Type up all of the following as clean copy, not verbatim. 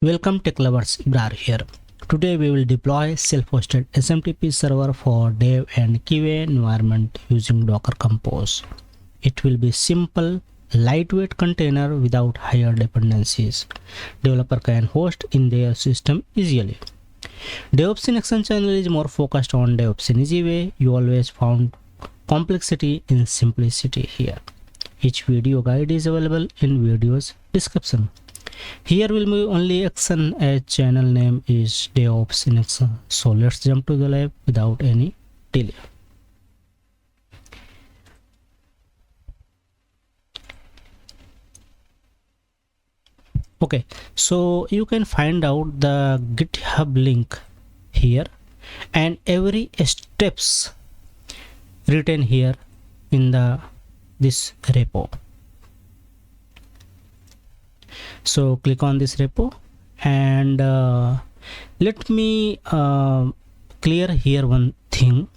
Welcome tech lovers, Ibrar here. Today we will deploy self-hosted SMTP server for dev and QA environment using Docker Compose. It will be simple, lightweight container without higher dependencies. Developer can host in their system easily. DevOps in Action channel is more focused on DevOps in easy way. You always found complexity in simplicity here. Each video guide is available in video's description. Here will be only action as channel name is DevOps in Action. So let's jump to the lab without any delay. Okay, so you can find out the GitHub link here and every steps written here in this repo. So click on this repo and let me clear here one thing.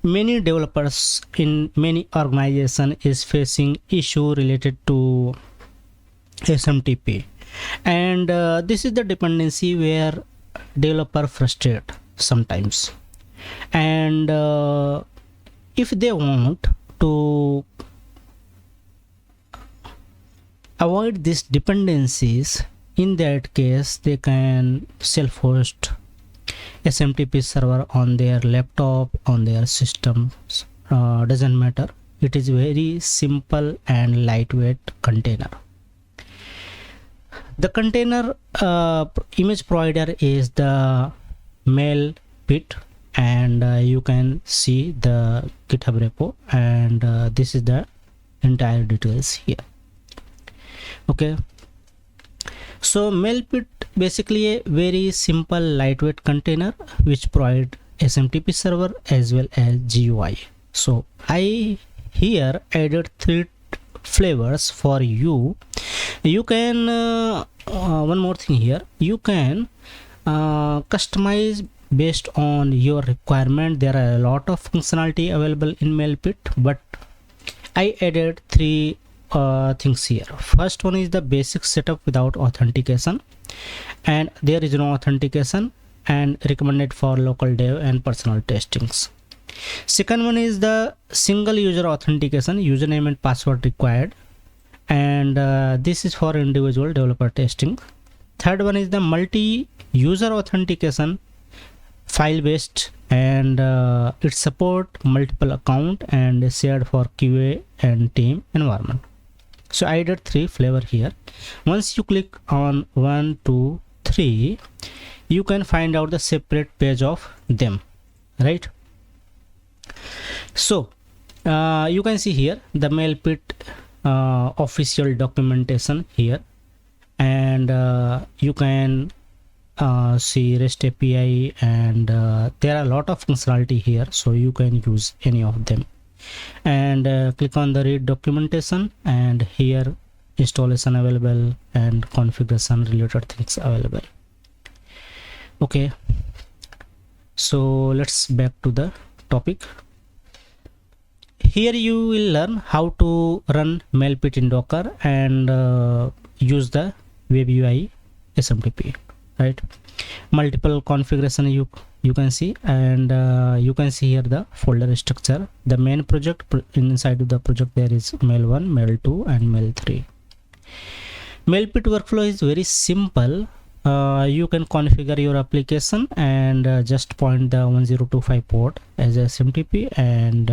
Many developers in many organizations is facing issue related to SMTP, and this is the dependency where developer frustrate sometimes, and if they want to avoid these dependencies, in that case they can self-host SMTP server on their laptop, on their systems, doesn't matter. It is very simple and lightweight container. The container image provider is the Mailpit, and you can see the GitHub repo, and this is the entire details here. Okay, so Mailpit basically a very simple lightweight container which provide SMTP server as well as GUI. So I here added 3 flavors for you. You can one more thing here, you can customize based on your requirement. There are a lot of functionality available in Mailpit, but I added 3 things here. First one is the basic setup without authentication, and there is no authentication and recommended for local dev and personal testings. Second one is the single user authentication, username and password required, and this is for individual developer testing. Third one is the multi-user authentication, file based, and it support multiple account and shared for QA and team environment. So I did 3 flavor here. Once you click on 1, 2, 3, you can find out the separate page of them, right? So you can see here the Mailpit official documentation here, and you can see REST API, and there are a lot of functionality here, so you can use any of them. And click on the read documentation, and here installation available and configuration related things available. Okay, so let's back to the topic. Here you will learn how to run Mailpit in Docker and use the Web UI SMTP, right? Multiple configuration you can see, and you can see here the folder structure. The main project, inside of the project there is mail1, mail2 and mail3. Mailpit workflow is very simple. You can configure your application and just point the 1025 port as SMTP, and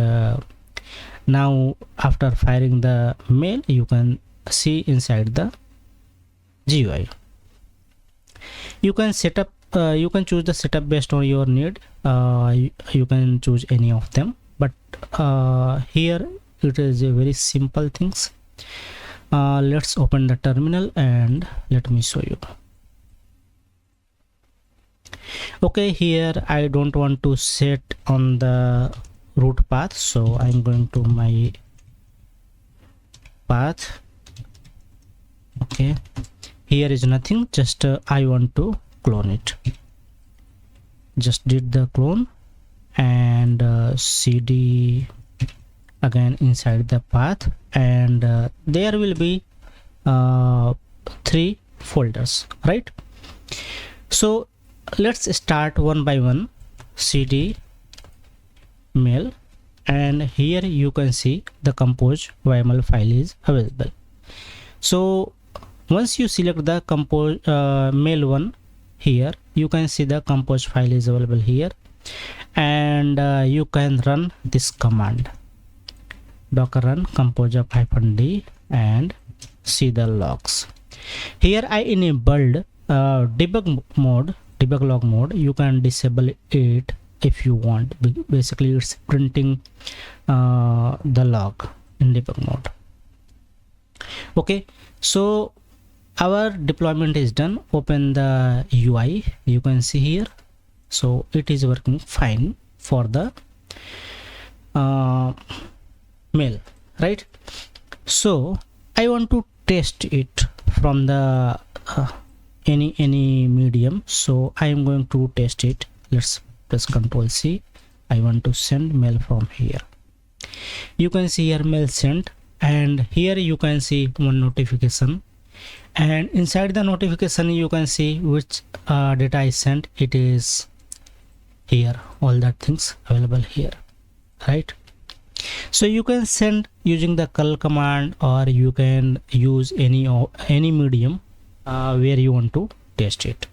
now after firing the mail you can see inside the GUI. You can set up you can choose the setup based on your need. You can choose any of them, but here it is a very simple things. Let's open the terminal and let me show you. Okay, here I don't want to set on the root path, so I'm going to my path. Okay, here is nothing, just I want to clone it. Just did the clone, and cd again inside the path, and there will be 3 folders, right? So let's start one by one. cd mail, and here you can see the compose YML file is available. So once you select the compose mail one, here you can see the compose file is available here, and you can run this command, docker run compose of -d, and see the logs. Here I enabled debug log mode. You can disable it if you want. Basically it's printing the log in debug mode. Okay, so our deployment is done. Open the UI, you can see here. So it is working fine for the mail, right? So I want to test it from the any medium, so I am going to test it. Let's press Ctrl C. I want to send mail from here. You can see here mail sent, and here you can see one notification, and inside the notification you can see which data I sent. It is here, all that things available here, right? So you can send using the curl command, or you can use any medium where you want to test it,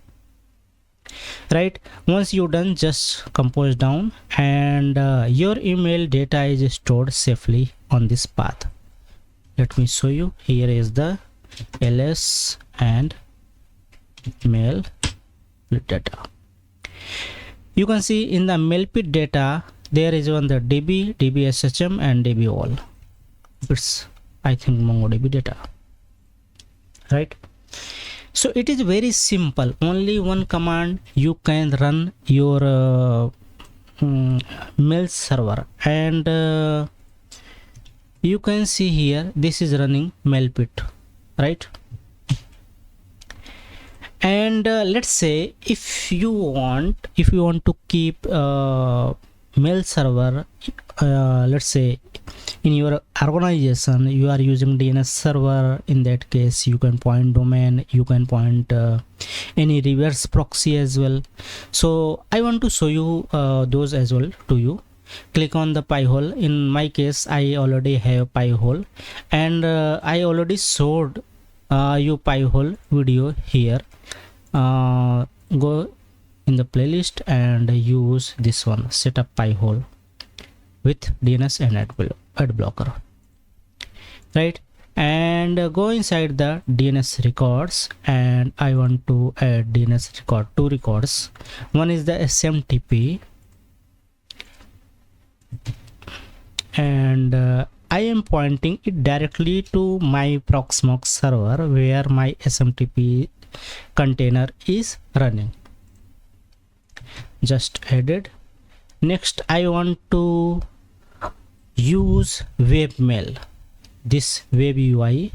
right? Once you're done, just compose down, and your email data is stored safely on this path. Let me show you. Here is the ls and mail data. You can see in the Mailpit data there is on the db, dbshm, and db all. It's, I think, MongoDB data, right? So it is very simple. Only one command you can run your mail server, and you can see here this is running Mailpit, right? And let's say if you want to keep mail server, let's say in your organization you are using DNS server. In that case you can point domain, you can point any reverse proxy as well. So I want to show you those as well to you. Click on the Pi-hole. In my case I already have Pi-hole, and I already showed you Pi-hole video here. Go in the playlist and use this one, setup Pi-hole with DNS and ad blocker, right? And go inside the DNS records, and I want to add DNS record, 2 records. One is the SMTP, and I am pointing it directly to my Proxmox server where my SMTP container is running. Just added. Next I want to use webmail, this web UI,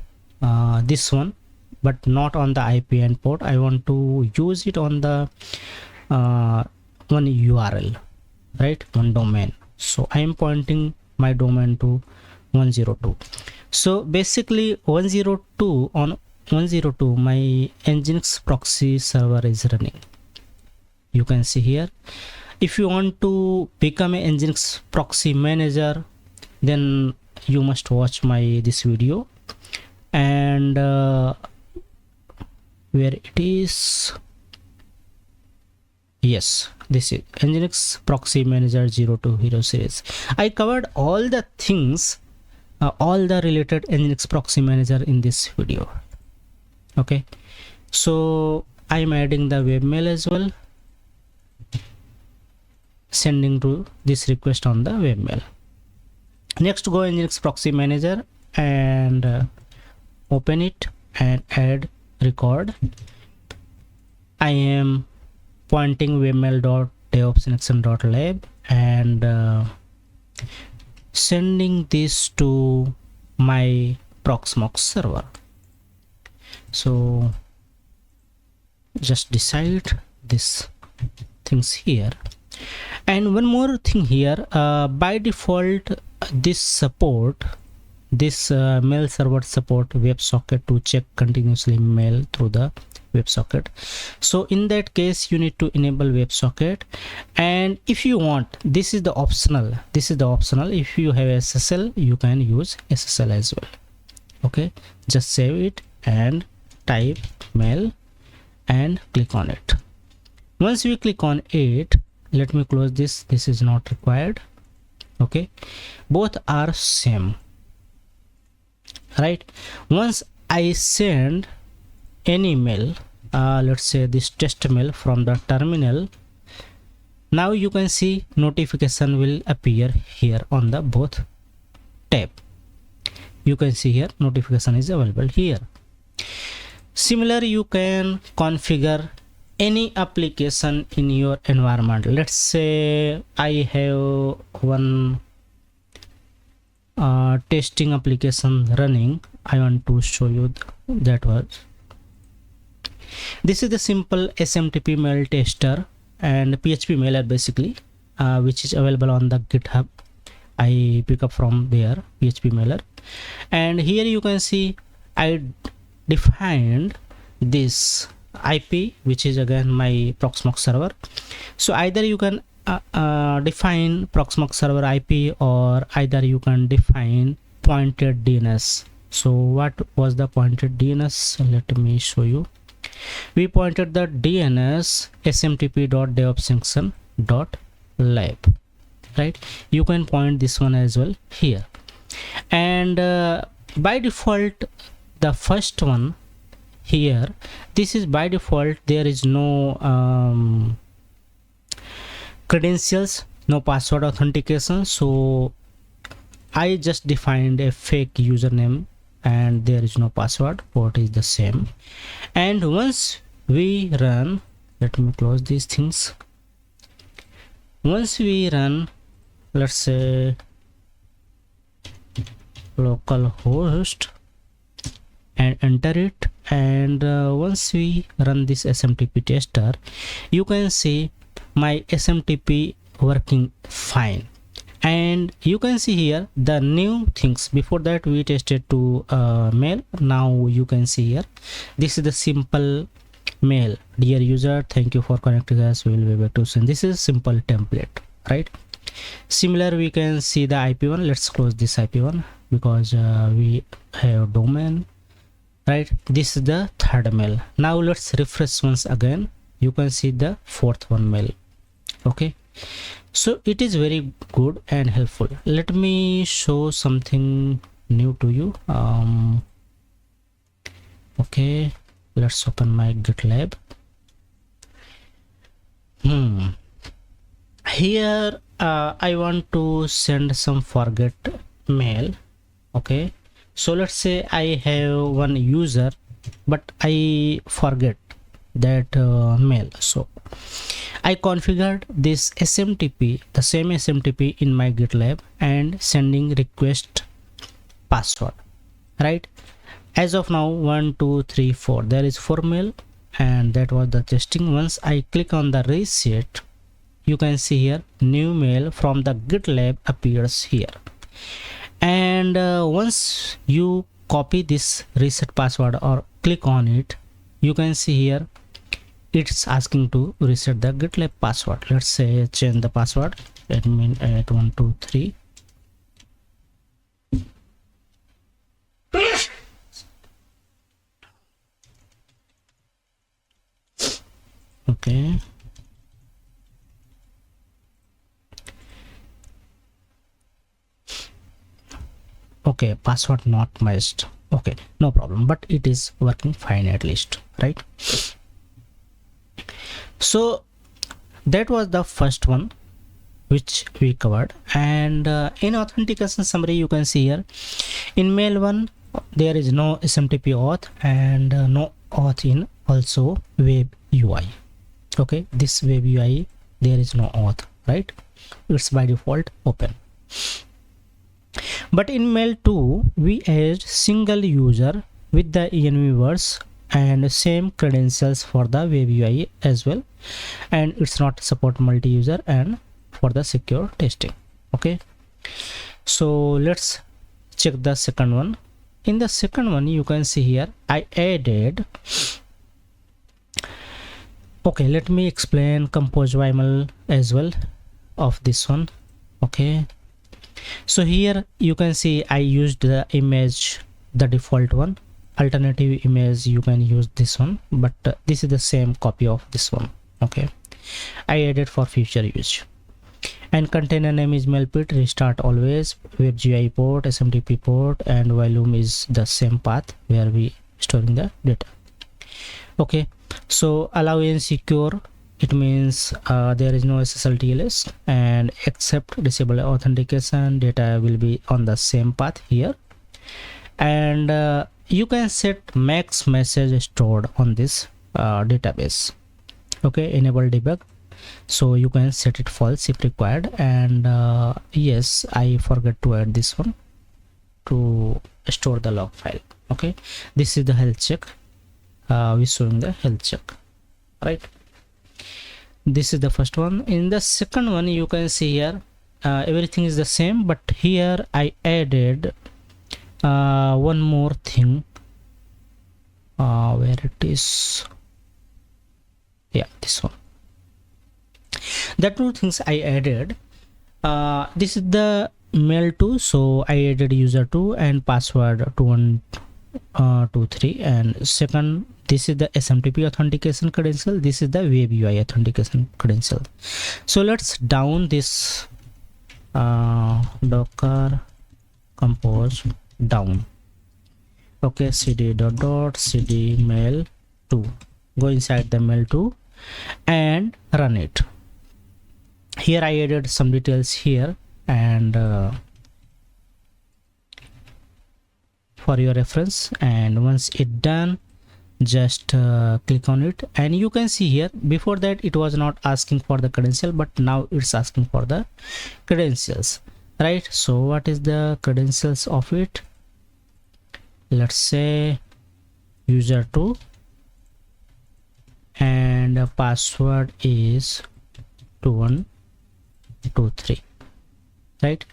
this one, but not on the IP endpoint. I want to use it on the one URL, right, one domain. So I am pointing my domain to 102. So basically 102, on 102 my Nginx proxy server is running. You can see here. If you want to become a Nginx proxy manager, then you must watch this video, and where it is, yes, this is Nginx proxy manager 02 hero series. I covered all the things, all the related Nginx proxy manager in this video. Okay, so I'm adding the webmail as well, sending to this request on the webmail. Next, go Nginx proxy manager and open it and add record. I am pointing webmail.devopsinaction.lab and sending this to my Proxmox server. So just decide this things here. And one more thing here, by default this support this mail server support WebSocket to check continuously mail through the WebSocket. So in that case you need to enable WebSocket, and if you want, this is the optional, if you have SSL you can use SSL as well. Okay, just save it and type mail and click on it. Once we click on it, let me close this, this is not required. Okay, both are same, right? Once I send any mail, let's say this test mail from the terminal, now you can see notification will appear here on the both tab. You can see here notification is available here. Similar, you can configure any application in your environment. Let's say I have one testing application running. I want to show you that was. This is the simple SMTP mail tester and PHP mailer basically, which is available on the GitHub. I pick up from there, PHP mailer, and here you can see I defined this IP, which is again my Proxmox server. So either you can define Proxmox server IP, or either you can define pointed DNS. So what was the pointed DNS? Let me show you. We pointed the DNS smtp.devopsinction.lab, right? You can point this one as well here, and by default the first one here, this is by default, there is no credentials, no password authentication. So I just defined a fake username and there is no password, port is the same. And once we run, let me close these things. Once we run, let's say localhost and enter it, and once we run this SMTP tester, you can see my SMTP working fine. And you can see here the new things. Before that we tested to mail. Now you can see here, this is the simple mail. Dear user, thank you for connecting us, we will be back to send. This is simple template, right? Similar, we can see the IP one. Let's close this IP one because we have domain, right? This is the third mail. Now let's refresh once again. You can see the fourth one mail. Okay, so it is very good and helpful. Let me show something new to you. Okay, let's open my GitLab. Here I want to send some forget mail. Okay, so let's say I have one user but I forget that mail. So I configured this SMTP, the same SMTP in my GitLab, and sending request password, right? As of now 1 2 3 4, there is 4 mail, and that was the testing. Once I click on the reset, you can see here new mail from the GitLab appears here. And once you copy this reset password or click on it, you can see here it's asking to reset the GitLab password. Let's say change the password, admin at 123. Okay, okay, password not matched. Okay, no problem, but it is working fine at least, right? So that was the first one which we covered. And in authentication summary, you can see here in mail 1 there is no SMTP auth and no auth in also web UI. Okay, this web UI there is no auth, right? It's by default open. But in mail 2 we add single user with the env words and same credentials for the web UI as well, and it's not support multi-user and for the secure testing. Okay, so let's check the second one. In the second one, you can see here I added. Okay, let me explain compose YML as well of this one. Okay, so here you can see I used the image, the default one. Alternative image you can use this one, but this is the same copy of this one. Okay, I added for future use. And container name is Mailpit, restart always, web GUI port, SMTP port, and volume is the same path where we storing the data. Okay, so allow and secure, it means there is no SSL TLS, and except disable authentication, data will be on the same path here. And you can set max message stored on this database. Okay, enable debug, so you can set it false if required. And yes, I forgot to add this one to store the log file. Okay, this is the health check. We're showing the health check, right? This is the first one. In the second one, you can see here everything is the same, but here I added one more thing. Where it is? Yeah, this one. The two things I added. This is the mail 2, so I added user 2 and password 2123. And second, this is the SMTP authentication credential. This is the web UI authentication credential. So let's down this docker compose down. Okay, cd cd mail 2. Go inside the mail 2 and run it. Here I added some details here, and for your reference, and once it done, just click on it, and you can see here before that it was not asking for the credential, but now it's asking for the credentials, right? So what is the credentials of it? Let's say user 2 and password is 2123, right?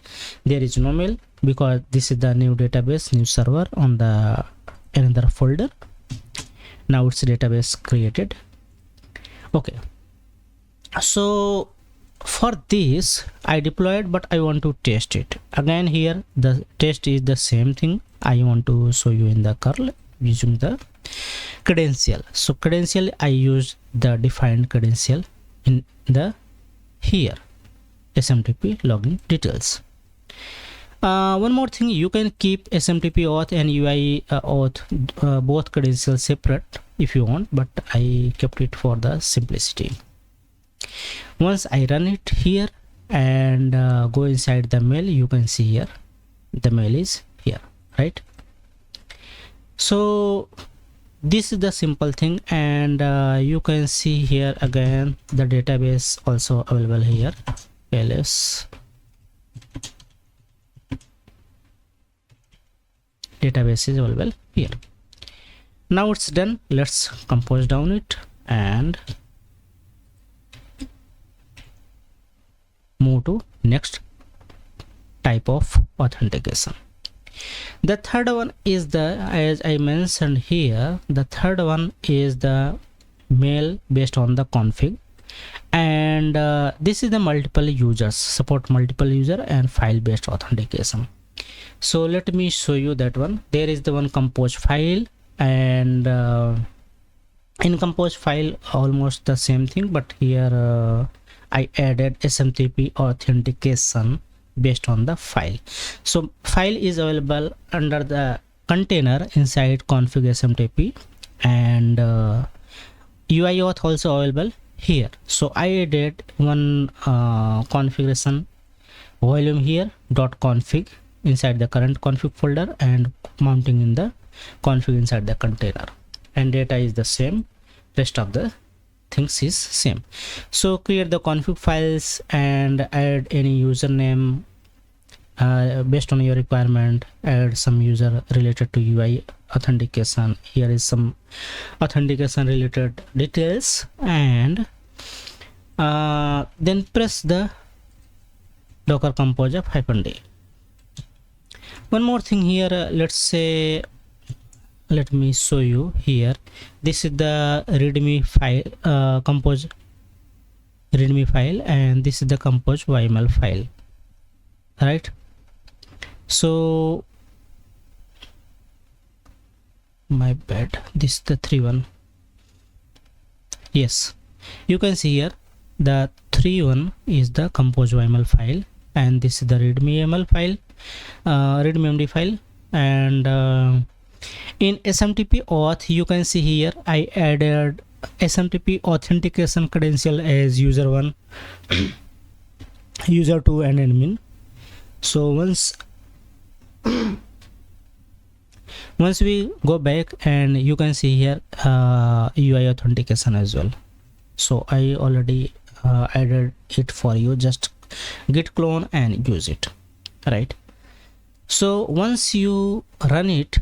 There is no mail because this is the new database, new server on the another folder. Now it's database created. Okay, so for this I deployed, but I want to test it again. Here the test is the same thing. I want to show you in the curl using the credential. So credential, I use the defined credential in the here SMTP login details. One more thing, you can keep SMTP auth and UI auth both credentials separate if you want, but I kept it for the simplicity. Once I run it here and go inside the mail, you can see here the mail is here, right? So this is the simple thing, and you can see here again the database also available here. ls database is available here. Now it's done. Let's compose down it and move to next type of authentication. The third one is the, as I mentioned here, the third one is the mail based on the config, and this is the multiple users, support multiple user and file based authentication. So let me show you that one. There is the one compose file, and in compose file almost the same thing, but here I added SMTP authentication based on the file. So file is available under the container inside config SMTP, and UI auth also available here. So I added one configuration volume here .config inside the current config folder and mounting in the config inside the container, and data is the same, rest of the things is same. So create the config files and add any username based on your requirement. Add some user related to UI authentication. Here is some authentication related details, and then press the docker compose -d. One more thing here, let's say, let me show you here. This is the readme file, compose readme file, and this is the compose YML file, right? So my bad, this is the 3.1. yes, you can see here the 3.1 is the compose YML file, and this is the readme YML file, readme MD file. And in SMTP auth, you can see here I added SMTP authentication credential as user1, user2, and admin. So once we go back, and you can see here UI authentication as well. So I already added it for you. Just git clone and use it, right? So once you run it,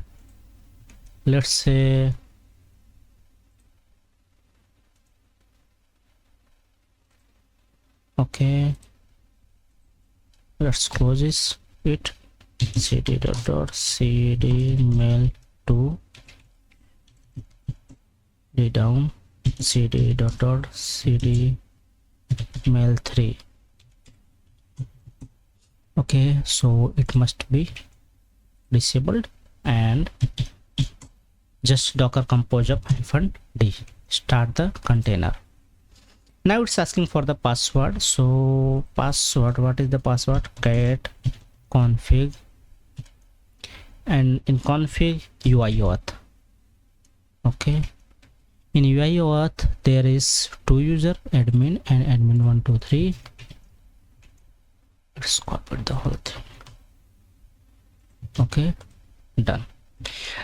let's say, okay, let's close this, it cd mail 2 d down cd mail 3. okay, so it must be disabled, and just docker compose up -d, start the container. Now it's asking for the password. So password, what is the password? Get config, and in config UI auth. okay, in UI auth there is 2 user, admin and admin 1 2 3. Let's copy the whole thing. okay, done.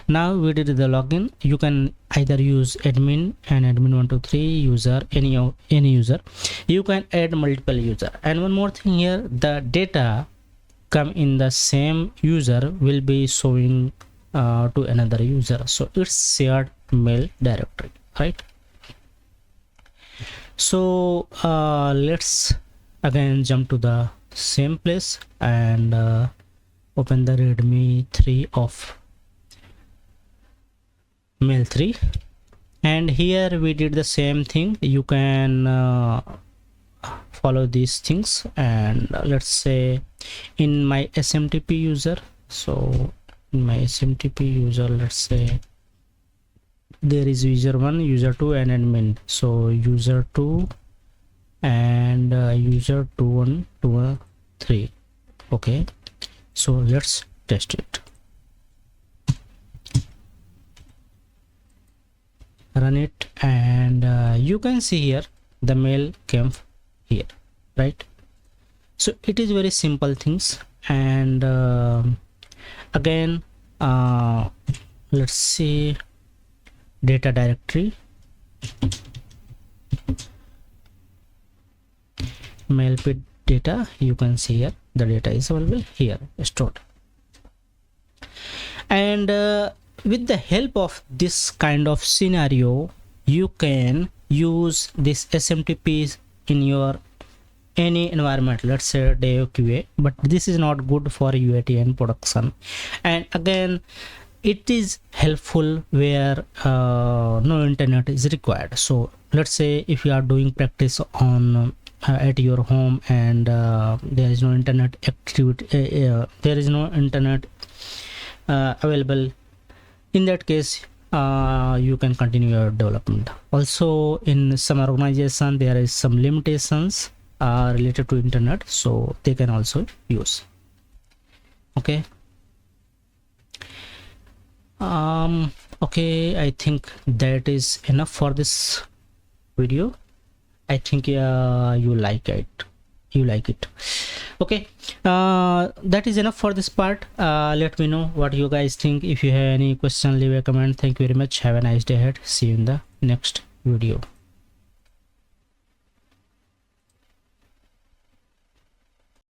Now we did the login. You can either use admin and admin 1 2 3 user, any user. You can add multiple user. And one more thing here, the data come in the same user will be showing to another user, so it's shared mail directory, right? So let's again jump to the same place and open the readme 3 of mail 3, and here we did the same thing. You can follow these things, and let's say in my SMTP user, so in my SMTP user, let's say there is user 1, user 2 and admin. So user 2 and user 2 1 2 3. okay, so let's test it. Run it, and you can see here the mail came here, right? So it is very simple things. And again let's see data directory, Mailpit data. You can see here the data is available here, stored. And with the help of this kind of scenario, you can use this SMTP in your any environment, let's say dev QA, but this is not good for UAT and production. And again, it is helpful where no internet is required. So let's say if you are doing practice on at your home, and there is no internet activity, there is no internet available, in that case you can continue your development. Also in some organization there is some limitations related to internet, so they can also use. okay, okay, I think that is enough for this video. I think you like it. Okay, that is enough for this part. Let me know what you guys think. If you have any question, leave a comment. Thank you very much. Have a nice day ahead. See you in the next video.